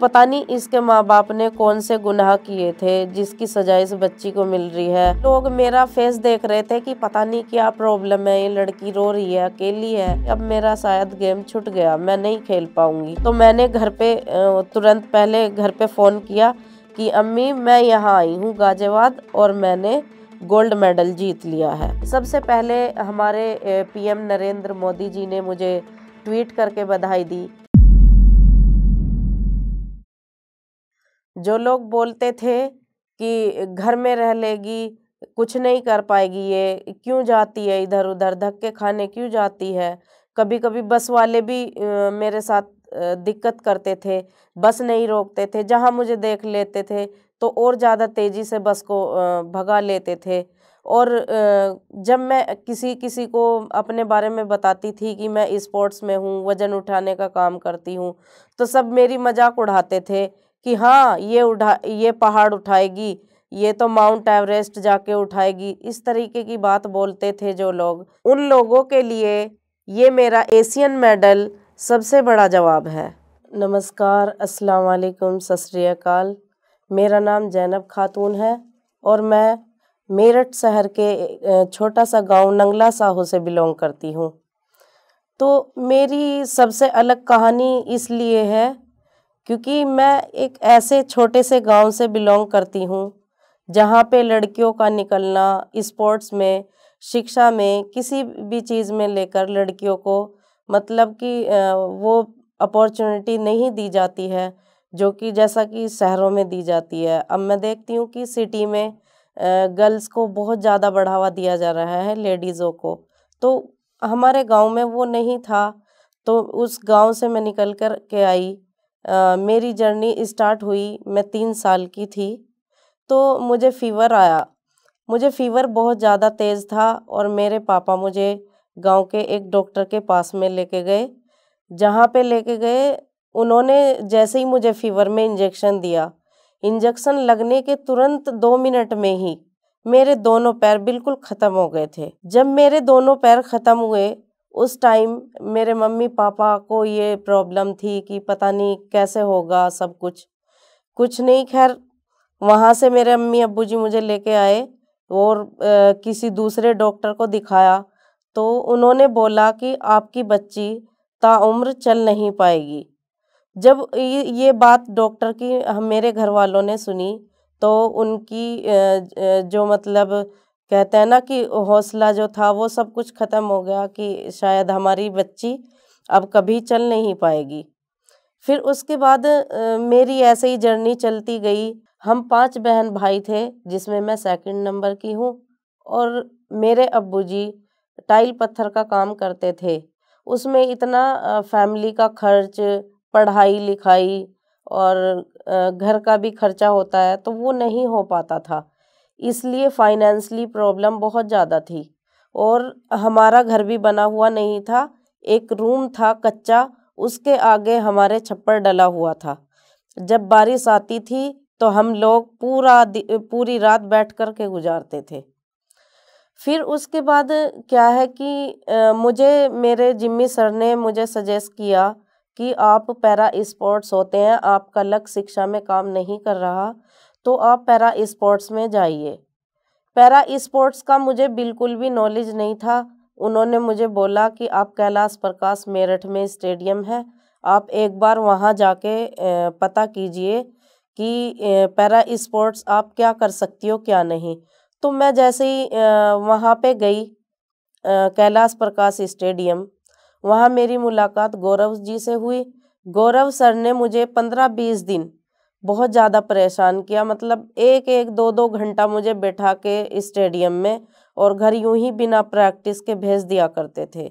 पता नहीं इसके माँ बाप ने कौन से गुनाह किए थे जिसकी सजा इस बच्ची को मिल रही है। लोग मेरा फेस देख रहे थे कि पता नहीं क्या प्रॉब्लम है, ये लड़की रो रही है, अकेली है। अब मेरा शायद गेम छूट गया, मैं नहीं खेल पाऊंगी। तो मैंने घर पे तुरंत पहले घर पे फ़ोन किया कि अम्मी मैं यहाँ आई हूँ गाजियाबाद और मैंने गोल्ड मेडल जीत लिया है। सबसे पहले हमारे पीएम नरेंद्र मोदी जी ने मुझे ट्वीट करके बधाई दी। जो लोग बोलते थे कि घर में रह लेगी, कुछ नहीं कर पाएगी, ये क्यों जाती है इधर उधर, धक्के खाने क्यों जाती है। कभी कभी बस वाले भी मेरे साथ दिक्कत करते थे, बस नहीं रोकते थे, जहाँ मुझे देख लेते थे तो और ज़्यादा तेज़ी से बस को भगा लेते थे। और जब मैं किसी को अपने बारे में बताती थी कि मैं स्पोर्ट्स में हूँ, वज़न उठाने का काम करती हूँ, तो सब मेरी मजाक उड़ाते थे कि हाँ ये पहाड़ उठाएगी, ये तो माउंट एवरेस्ट जाके उठाएगी। इस तरीके की बात बोलते थे जो लोग, उन लोगों के लिए ये मेरा एशियन मेडल सबसे बड़ा जवाब है। नमस्कार, अस्सलाम वालेकुम, सत श्री अकाल। मेरा नाम जैनब खातून है और मैं मेरठ शहर के छोटा सा गांव नंगला साहू से बिलोंग करती हूँ। तो मेरी सबसे अलग कहानी इसलिए है क्योंकि मैं एक ऐसे छोटे से गांव से बिलोंग करती हूँ जहाँ पे लड़कियों का निकलना स्पोर्ट्स में, शिक्षा में, किसी भी चीज़ में लेकर लड़कियों को मतलब कि वो अपॉर्चुनिटी नहीं दी जाती है जो कि जैसा कि शहरों में दी जाती है। अब मैं देखती हूँ कि सिटी में गर्ल्स को बहुत ज़्यादा बढ़ावा दिया जा रहा है, लेडीज़ों को। तो हमारे गांव में वो नहीं था, तो उस गांव से मैं निकल कर के आई। मेरी जर्नी स्टार्ट हुई, मैं 3 साल की थी तो मुझे फ़ीवर आया। मुझे फ़ीवर बहुत ज़्यादा तेज़ था और मेरे पापा मुझे गांव के एक डॉक्टर के पास में लेके गए। जहाँ पे लेके गए उन्होंने जैसे ही मुझे फ़ीवर में इंजेक्शन दिया, इंजेक्शन लगने के तुरंत 2 मिनट में ही मेरे दोनों पैर बिल्कुल ख़त्म हो गए थे। जब मेरे दोनों पैर ख़त्म हुए उस टाइम मेरे मम्मी पापा को ये प्रॉब्लम थी कि पता नहीं कैसे होगा सब कुछ नहीं। खैर वहाँ से मेरे अम्मी अब्बू जी मुझे लेके आए और किसी दूसरे डॉक्टर को दिखाया तो उन्होंने बोला कि आपकी बच्ची ताउम्र चल नहीं पाएगी। जब ये बात डॉक्टर की मेरे घर वालों ने सुनी तो उनकी जो मतलब कहते हैं ना कि हौसला जो था वो सब कुछ ख़त्म हो गया कि शायद हमारी बच्ची अब कभी चल नहीं पाएगी। फिर उसके बाद मेरी ऐसे ही जर्नी चलती गई। हम 5 बहन भाई थे जिसमें मैं सेकंड नंबर की हूँ और मेरे अब्बूजी टाइल पत्थर का काम करते थे। उसमें इतना फैमिली का खर्च, पढ़ाई लिखाई और घर का भी खर्चा होता है तो वो नहीं हो पाता था, इसलिए फाइनेंशियली प्रॉब्लम बहुत ज़्यादा थी। और हमारा घर भी बना हुआ नहीं था, एक रूम था कच्चा, उसके आगे हमारे छप्पर डला हुआ था। जब बारिश आती थी तो हम लोग पूरी रात बैठ कर के गुजारते थे। फिर उसके बाद क्या है कि मुझे मेरे जिम्मी सर ने मुझे सजेस्ट किया कि आप पैरा स्पोर्ट्स होते हैं, आपका लक्ष्य शिक्षा में काम नहीं कर रहा तो आप पैरा स्पोर्ट्स में जाइए। पैरा स्पोर्ट्स का मुझे बिल्कुल भी नॉलेज नहीं था। उन्होंने मुझे बोला कि आप कैलाश प्रकाश मेरठ में स्टेडियम है, आप एक बार वहाँ जाके पता कीजिए कि पैरा स्पोर्ट्स आप क्या कर सकती हो क्या नहीं। तो मैं जैसे ही वहाँ पे गई कैलाश प्रकाश स्टेडियम, वहाँ मेरी मुलाकात गौरव जी से हुई। गौरव सर ने मुझे 15-20 दिन बहुत ज़्यादा परेशान किया, मतलब एक 2-2 घंटा मुझे बैठा के स्टेडियम में और घर यूं ही बिना प्रैक्टिस के भेज दिया करते थे।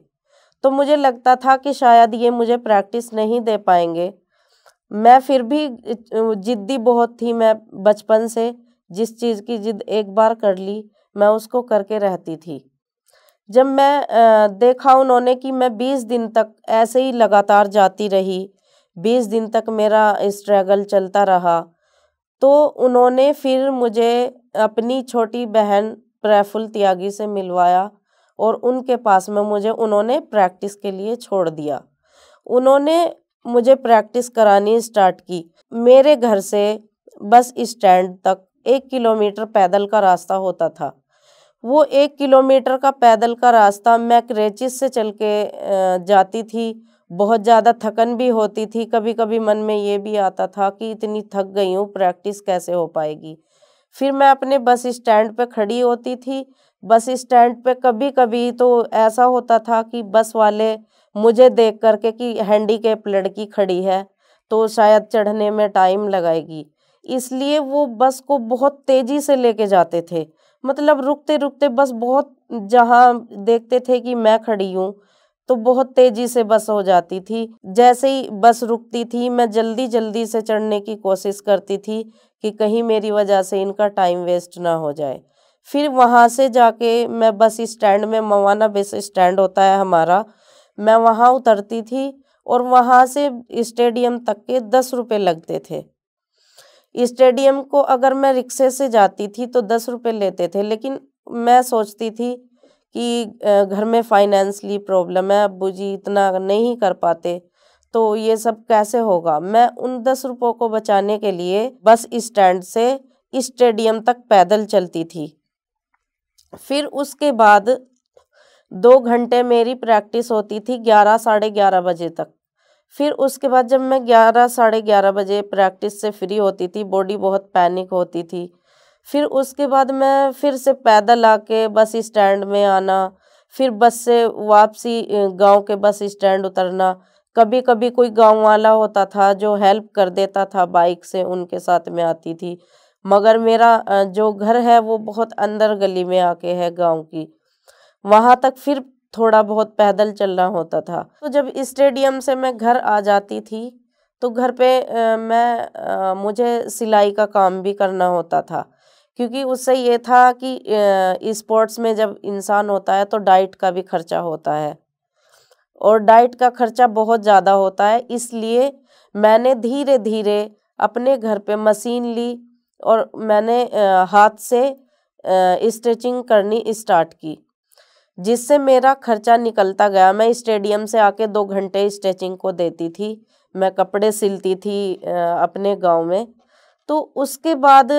तो मुझे लगता था कि शायद ये मुझे प्रैक्टिस नहीं दे पाएंगे। मैं फिर भी जिद्दी बहुत थी, मैं बचपन से जिस चीज़ की जिद एक बार कर ली मैं उसको करके रहती थी। जब मैं देखा उन्होंने कि मैं 20 दिन तक ऐसे ही लगातार जाती रही, 20 दिन तक मेरा स्ट्रगल चलता रहा, तो उन्होंने फिर मुझे अपनी छोटी बहन प्रफुल्ल त्यागी से मिलवाया और उनके पास में मुझे उन्होंने प्रैक्टिस के लिए छोड़ दिया। उन्होंने मुझे प्रैक्टिस करानी स्टार्ट की। मेरे घर से बस स्टैंड तक 1 किलोमीटर पैदल का रास्ता होता था। वो 1 किलोमीटर का पैदल का रास्ता मैं क्रैचिज़ से चल के जाती थी। बहुत ज़्यादा थकन भी होती थी, कभी-कभी मन में ये भी आता था कि इतनी थक गई हूँ, प्रैक्टिस कैसे हो पाएगी। फिर मैं अपने बस स्टैंड पे खड़ी होती थी। बस स्टैंड पे कभी-कभी तो ऐसा होता था कि बस वाले मुझे देख कर के कि हैंडीकैप लड़की खड़ी है, तो शायद चढ़ने में टाइम लगाएगी, इसलिए वो बस को बहुत तेज़ी से लेके जाते थे। मतलब रुकते-रुकते बस बहुत, जहाँ देखते थे कि मैं खड़ी हूँ, तो बहुत तेज़ी से बस हो जाती थी। जैसे ही बस रुकती थी, मैं जल्दी-जल्दी से चढ़ने की कोशिश करती थी कि कहीं मेरी वजह से इनका टाइम वेस्ट ना हो जाए। फिर वहाँ से जाके मैं बस स्टैंड में, मवाना बस स्टैंड होता है हमारा, मैं वहाँ उतरती थी और वहाँ से स्टेडियम तक के 10 रुपए लगते थे। स्टेडियम को अगर मैं रिक्शे से जाती थी तो 10 रुपए लेते थे, लेकिन मैं सोचती थी कि घर में फाइनेंशियली प्रॉब्लम है, अब्बू जी इतना नहीं कर पाते, तो ये सब कैसे होगा। मैं उन 10 रुपयों को बचाने के लिए बस स्टैंड से स्टेडियम तक पैदल चलती थी। फिर उसके बाद 2 घंटे मेरी प्रैक्टिस होती थी 11 साढ़े 11 बजे तक। फिर उसके बाद जब मैं 11 साढ़े 11 बजे प्रैक्टिस से फ्री होती थी, बॉडी बहुत पैनिक होती थी। फिर उसके बाद मैं फिर से पैदल आके बस स्टैंड में आना, फिर बस से वापसी गांव के बस स्टैंड उतरना। कभी-कभी कोई गांव वाला होता था जो हेल्प कर देता था बाइक से, उनके साथ में आती थी। मगर मेरा जो घर है वो बहुत अंदर गली में आके है गांव की, वहाँ तक फिर थोड़ा बहुत पैदल चलना होता था। तो जब स्टेडियम से मैं घर आ जाती थी, तो घर पे मुझे सिलाई का काम भी करना होता था, क्योंकि उससे ये था कि स्पोर्ट्स में जब इंसान होता है तो डाइट का भी खर्चा होता है, और डाइट का खर्चा बहुत ज़्यादा होता है। इसलिए मैंने धीरे-धीरे अपने घर पे मशीन ली और मैंने हाथ से स्टिचिंग करनी स्टार्ट की, जिससे मेरा खर्चा निकलता गया। मैं स्टेडियम से आके 2 घंटे स्टिचिंग को देती थी, मैं कपड़े सिलती थी अपने गांव में। तो उसके बाद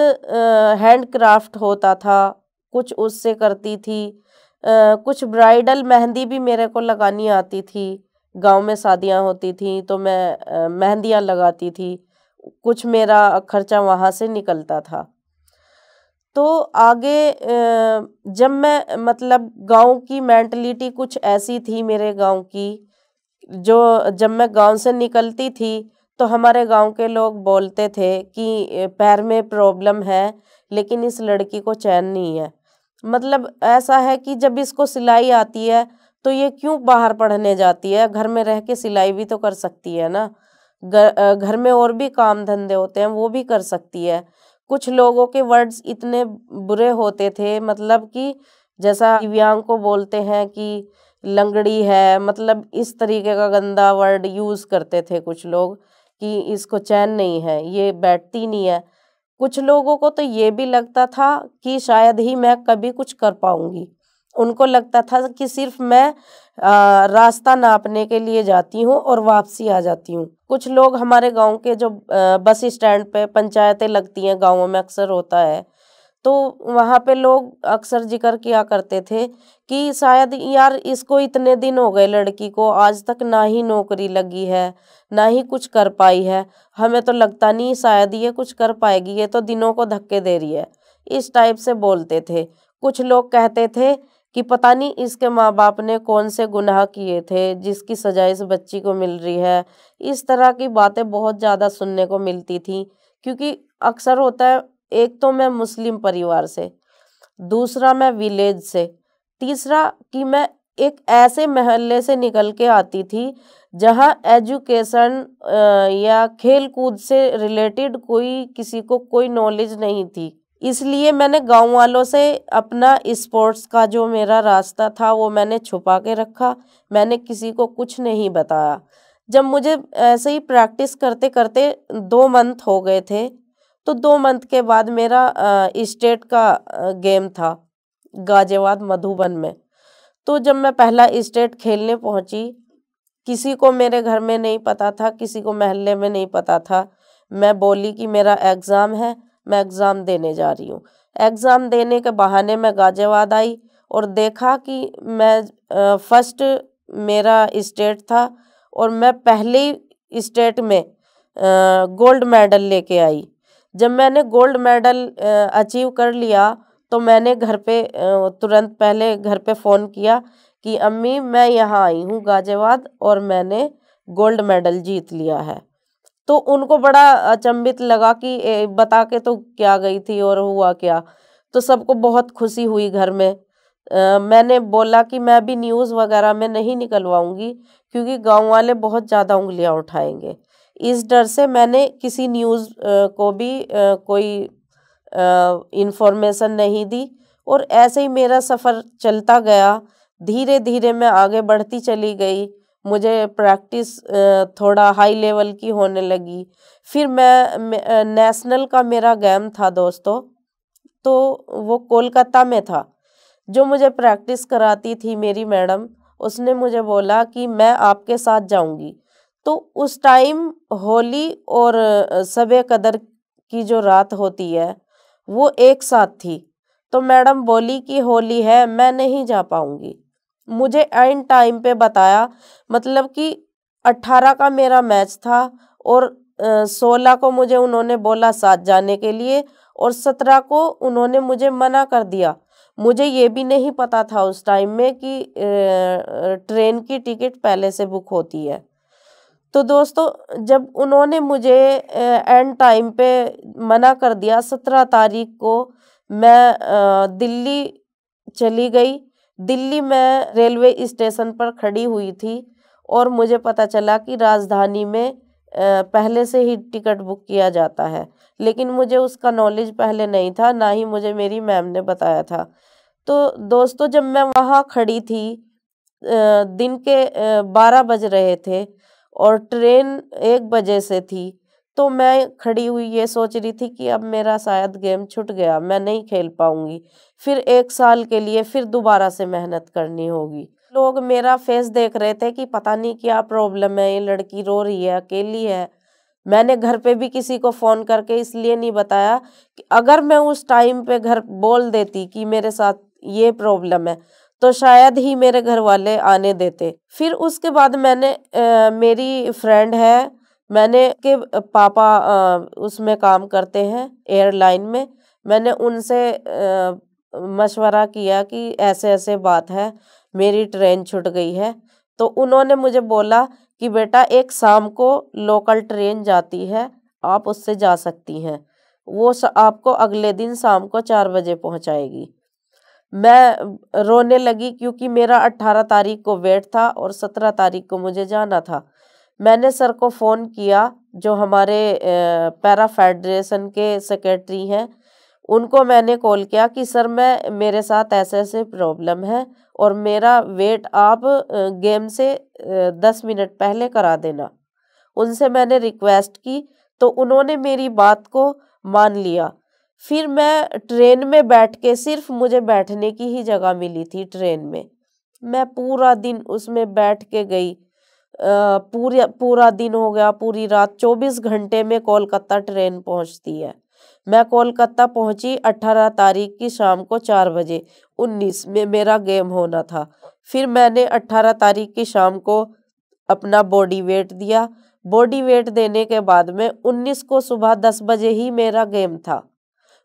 हैंड क्राफ्ट होता था, कुछ उससे करती थी। कुछ ब्राइडल मेहंदी भी मेरे को लगानी आती थी। गांव में शादियां होती थी तो मैं मेहंदियां लगाती थी, कुछ मेरा खर्चा वहाँ से निकलता था। तो आगे जब मैं, मतलब गांव की मेंटलिटी कुछ ऐसी थी मेरे गांव की, जो जब मैं गांव से निकलती थी तो हमारे गांव के लोग बोलते थे कि पैर में प्रॉब्लम है, लेकिन इस लड़की को चैन नहीं है। मतलब ऐसा है कि जब इसको सिलाई आती है तो ये क्यों बाहर पढ़ने जाती है, घर में रह के सिलाई भी तो कर सकती है ना। घर में और भी काम धंधे होते हैं, वो भी कर सकती है। कुछ लोगों के वर्ड्स इतने बुरे होते थे, मतलब कि जैसा दिव्यांग को बोलते हैं कि लंगड़ी है, मतलब इस तरीके का गंदा वर्ड यूज़ करते थे कुछ लोग कि इसको चैन नहीं है, ये बैठती नहीं है। कुछ लोगों को तो ये भी लगता था कि शायद ही मैं कभी कुछ कर पाऊंगी। उनको लगता था कि सिर्फ मैं रास्ता नापने के लिए जाती हूँ और वापसी आ जाती हूँ। कुछ लोग हमारे गांव के जो बस स्टैंड पे पंचायतें लगती हैं, गाँवों में अक्सर होता है, तो वहाँ पे लोग अक्सर जिक्र किया करते थे कि शायद यार इसको इतने दिन हो गए लड़की को, आज तक ना ही नौकरी लगी है, ना ही कुछ कर पाई है, हमें तो लगता नहीं शायद ये कुछ कर पाएगी, ये तो दिनों को धक्के दे रही है। इस टाइप से बोलते थे। कुछ लोग कहते थे कि पता नहीं इसके माँ बाप ने कौन से गुनाह किए थे जिसकी सजा इस बच्ची को मिल रही है। इस तरह की बातें बहुत ज़्यादा सुनने को मिलती थी, क्योंकि अक्सर होता है, एक तो मैं मुस्लिम परिवार से, दूसरा मैं विलेज से, तीसरा कि मैं एक ऐसे मोहल्ले से निकल के आती थी जहाँ एजुकेशन या खेल कूद से रिलेटेड कोई, किसी को कोई नॉलेज नहीं थी। इसलिए मैंने गांव वालों से अपना स्पोर्ट्स का जो मेरा रास्ता था वो मैंने छुपा के रखा, मैंने किसी को कुछ नहीं बताया। जब मुझे ऐसे ही प्रैक्टिस करते करते 2 मंथ हो गए थे, तो 2 मंथ के बाद मेरा स्टेट का गेम था गाजियाबाद मधुबन में। तो जब मैं पहला स्टेट खेलने पहुंची, किसी को मेरे घर में नहीं पता था, किसी को मोहल्ले में नहीं पता था। मैं बोली कि मेरा एग्ज़ाम है, मैं एग्ज़ाम देने जा रही हूँ। एग्ज़ाम देने के बहाने मैं गाज़ियाबाद आई और देखा कि मैं फर्स्ट मेरा स्टेट था और मैं पहले ही स्टेट में गोल्ड मेडल लेके आई। जब मैंने गोल्ड मेडल अचीव कर लिया तो मैंने घर पे तुरंत पहले घर पे फ़ोन किया कि अम्मी मैं यहाँ आई हूँ गाज़ियाबाद और मैंने गोल्ड मेडल जीत लिया है। तो उनको बड़ा अचंभित लगा कि बता के तो क्या गई थी और हुआ क्या। तो सबको बहुत खुशी हुई घर में। मैंने बोला कि मैं भी न्यूज़ वगैरह में नहीं निकलवाऊंगी क्योंकि गांव वाले बहुत ज़्यादा उंगलियां उठाएंगे। इस डर से मैंने किसी न्यूज़ को भी कोई इंफॉर्मेशन नहीं दी और ऐसे ही मेरा सफ़र चलता गया। धीरे धीरे मैं आगे बढ़ती चली गई। मुझे प्रैक्टिस थोड़ा हाई लेवल की होने लगी। फिर मैं नेशनल का मेरा गेम था दोस्तों, तो वो कोलकाता में था। जो मुझे प्रैक्टिस कराती थी मेरी मैडम, उसने मुझे बोला कि मैं आपके साथ जाऊंगी। तो उस टाइम होली और शब-ए कदर की जो रात होती है वो एक साथ थी। तो मैडम बोली कि होली है, मैं नहीं जा पाऊंगी। मुझे एंड टाइम पे बताया, मतलब कि 18 का मेरा मैच था और 16 को मुझे उन्होंने बोला साथ जाने के लिए और 17 को उन्होंने मुझे मना कर दिया। मुझे ये भी नहीं पता था उस टाइम में कि ट्रेन की टिकट पहले से बुक होती है। तो दोस्तों जब उन्होंने मुझे एंड टाइम पे मना कर दिया, 17 तारीख को मैं दिल्ली चली गई। दिल्ली में रेलवे स्टेशन पर खड़ी हुई थी और मुझे पता चला कि राजधानी में पहले से ही टिकट बुक किया जाता है, लेकिन मुझे उसका नॉलेज पहले नहीं था, ना ही मुझे मेरी मैम ने बताया था। तो दोस्तों जब मैं वहाँ खड़ी थी, दिन के 12 बज रहे थे और ट्रेन 1 बजे से थी, तो मैं खड़ी हुई ये सोच रही थी कि अब मेरा शायद गेम छूट गया, मैं नहीं खेल पाऊंगी। फिर 1 साल के लिए फिर दोबारा से मेहनत करनी होगी। लोग मेरा फेस देख रहे थे कि पता नहीं क्या प्रॉब्लम है, ये लड़की रो रही है, अकेली है। मैंने घर पे भी किसी को फ़ोन करके इसलिए नहीं बताया कि अगर मैं उस टाइम पे घर बोल देती कि मेरे साथ ये प्रॉब्लम है तो शायद ही मेरे घर वाले आने देते। फिर उसके बाद मेरी फ्रेंड है, मैंने के पापा उसमें काम करते हैं एयरलाइन में। मैंने उनसे मशवरा किया कि ऐसे ऐसे बात है, मेरी ट्रेन छूट गई है। तो उन्होंने मुझे बोला कि बेटा एक शाम को लोकल ट्रेन जाती है, आप उससे जा सकती हैं, वो आपको अगले दिन शाम को 4 बजे पहुंचाएगी। मैं रोने लगी क्योंकि मेरा 18 तारीख को वेट था और 17 तारीख को मुझे जाना था। मैंने सर को फ़ोन किया, जो हमारे पैरा फेडरेशन के सेक्रेटरी हैं, उनको मैंने कॉल किया कि सर मैं मेरे साथ ऐसे ऐसे प्रॉब्लम है और मेरा वेट आप गेम से 10 मिनट पहले करा देना। उनसे मैंने रिक्वेस्ट की तो उन्होंने मेरी बात को मान लिया। फिर मैं ट्रेन में बैठ के, सिर्फ मुझे बैठने की ही जगह मिली थी ट्रेन में, मैं पूरा दिन उसमें बैठ के गई। पूरा पूरा दिन हो गया, पूरी रात, 24 घंटे में कोलकाता ट्रेन पहुंचती है। मैं कोलकाता पहुंची 18 तारीख की शाम को 4 बजे, 19 में मेरा गेम होना था। फिर मैंने 18 तारीख की शाम को अपना बॉडी वेट दिया। बॉडी वेट देने के बाद में 19 को सुबह 10 बजे ही मेरा गेम था।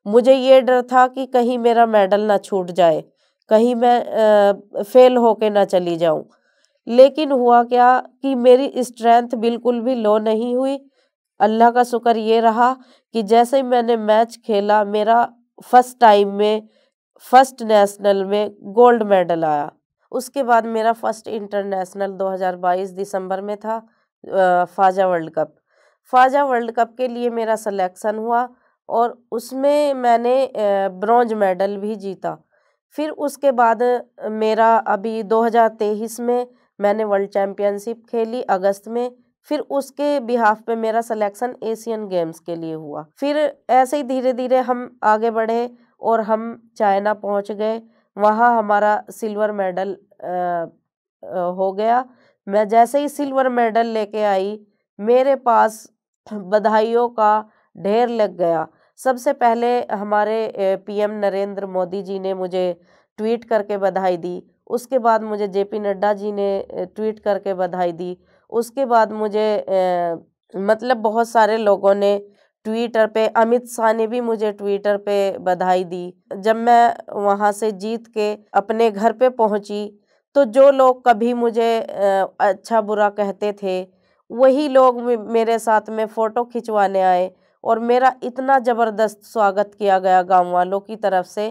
मुझे ये डर था कि कहीं मेरा मेडल ना छूट जाए, कहीं मैं फेल होके ना चली जाऊं। लेकिन हुआ क्या कि मेरी स्ट्रेंथ बिल्कुल भी लो नहीं हुई। अल्लाह का शुक्र ये रहा कि जैसे ही मैंने मैच खेला, मेरा फर्स्ट टाइम में फर्स्ट नेशनल में गोल्ड मेडल आया। उसके बाद मेरा फर्स्ट इंटरनेशनल 2022 दिसंबर में था, Khwaja world cup. Khwaja world cup के लिए मेरा सिलेक्शन हुआ और उसमें मैंने ब्रॉन्ज मेडल भी जीता। फिर उसके बाद मेरा अभी 2023 में मैंने वर्ल्ड चैम्पियनशिप खेली अगस्त में। फिर उसके बिहाफ पे मेरा सिलेक्शन एशियन गेम्स के लिए हुआ। फिर ऐसे ही धीरे धीरे हम आगे बढ़े और हम चाइना पहुंच गए। वहाँ हमारा सिल्वर मेडल हो गया। मैं जैसे ही सिल्वर मेडल लेके आई, मेरे पास बधाइयों का ढेर लग गया। सबसे पहले हमारे पीएम नरेंद्र मोदी जी ने मुझे ट्वीट करके बधाई दी। उसके बाद मुझे जेपी नड्डा जी ने ट्वीट करके बधाई दी। उसके बाद मुझे मतलब बहुत सारे लोगों ने ट्विटर पे, अमित शाह ने भी मुझे ट्विटर पे बधाई दी। जब मैं वहाँ से जीत के अपने घर पे पहुँची तो जो लोग कभी मुझे अच्छा बुरा कहते थे, वही लोग मेरे साथ में फ़ोटो खिंचवाने आए और मेरा इतना ज़बरदस्त स्वागत किया गया गाँव वालों की तरफ से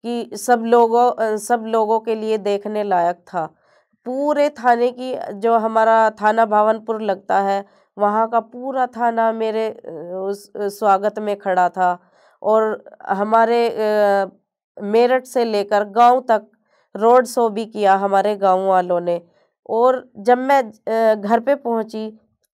कि सब लोगों के लिए देखने लायक था। पूरे थाने की, जो हमारा थाना भावनपुर लगता है, वहाँ का पूरा थाना मेरे उस स्वागत में खड़ा था। और हमारे मेरठ से लेकर गांव तक रोड शो भी किया हमारे गांव वालों ने। और जब मैं घर पे पहुंची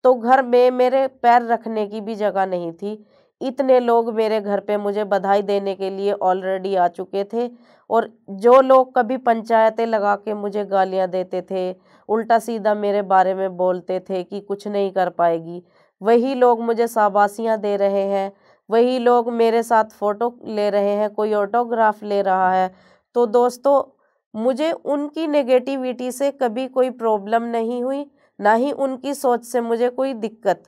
तो घर में मेरे पैर रखने की भी जगह नहीं थी। इतने लोग मेरे घर पे मुझे बधाई देने के लिए ऑलरेडी आ चुके थे। और जो लोग कभी पंचायतें लगा के मुझे गालियां देते थे, उल्टा सीधा मेरे बारे में बोलते थे कि कुछ नहीं कर पाएगी, वही लोग मुझे शाबाशियां दे रहे हैं। वही लोग मेरे साथ फ़ोटो ले रहे हैं, कोई ऑटोग्राफ ले रहा है। तो दोस्तों, मुझे उनकी नेगेटिविटी से कभी कोई प्रॉब्लम नहीं हुई, ना ही उनकी सोच से मुझे कोई दिक्कत।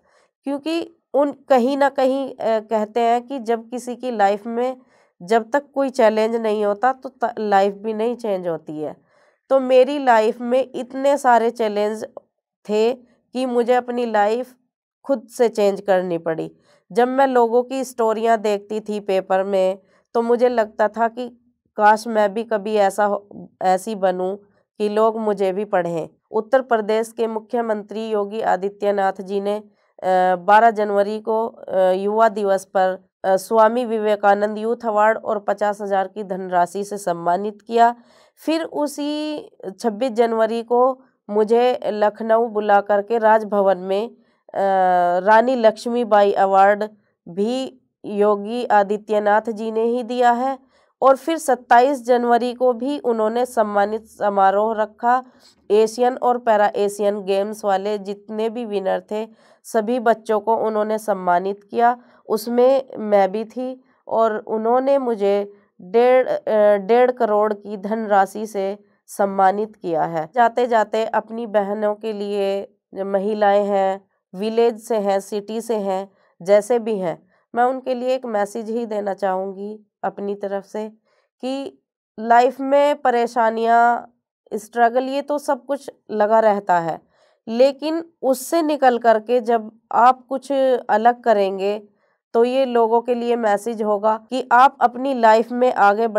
क्योंकि उन कहीं ना कहीं कहते हैं कि जब किसी की लाइफ में जब तक कोई चैलेंज नहीं होता तो लाइफ भी नहीं चेंज होती है। तो मेरी लाइफ में इतने सारे चैलेंज थे कि मुझे अपनी लाइफ खुद से चेंज करनी पड़ी। जब मैं लोगों की स्टोरियां देखती थी पेपर में तो मुझे लगता था कि काश मैं भी कभी ऐसी बनूं कि लोग मुझे भी पढ़ें। उत्तर प्रदेश के मुख्यमंत्री योगी आदित्यनाथ जी ने 12 जनवरी को युवा दिवस पर स्वामी विवेकानंद यूथ अवार्ड और 50,000 की धनराशि से सम्मानित किया। फिर उसी 26 जनवरी को मुझे लखनऊ बुला करके राजभवन में रानी लक्ष्मीबाई अवार्ड भी योगी आदित्यनाथ जी ने ही दिया है। और फिर 27 जनवरी को भी उन्होंने सम्मानित समारोह रखा। एशियन और पैरा एशियन गेम्स वाले जितने भी विनर थे, सभी बच्चों को उन्होंने सम्मानित किया। उसमें मैं भी थी और उन्होंने मुझे 1.5 करोड़ की धनराशि से सम्मानित किया है। जाते जाते अपनी बहनों के लिए, जो महिलाएं हैं, विलेज से हैं, सिटी से हैं, जैसे भी हैं, मैं उनके लिए एक मैसेज ही देना चाहूँगी अपनी तरफ से कि लाइफ में परेशानियाँ, स्ट्रगल, ये तो सब कुछ लगा रहता है। लेकिन उससे निकल करके जब आप कुछ अलग करेंगे तो ये लोगों के लिए मैसेज होगा कि आप अपनी लाइफ में आगे बढ़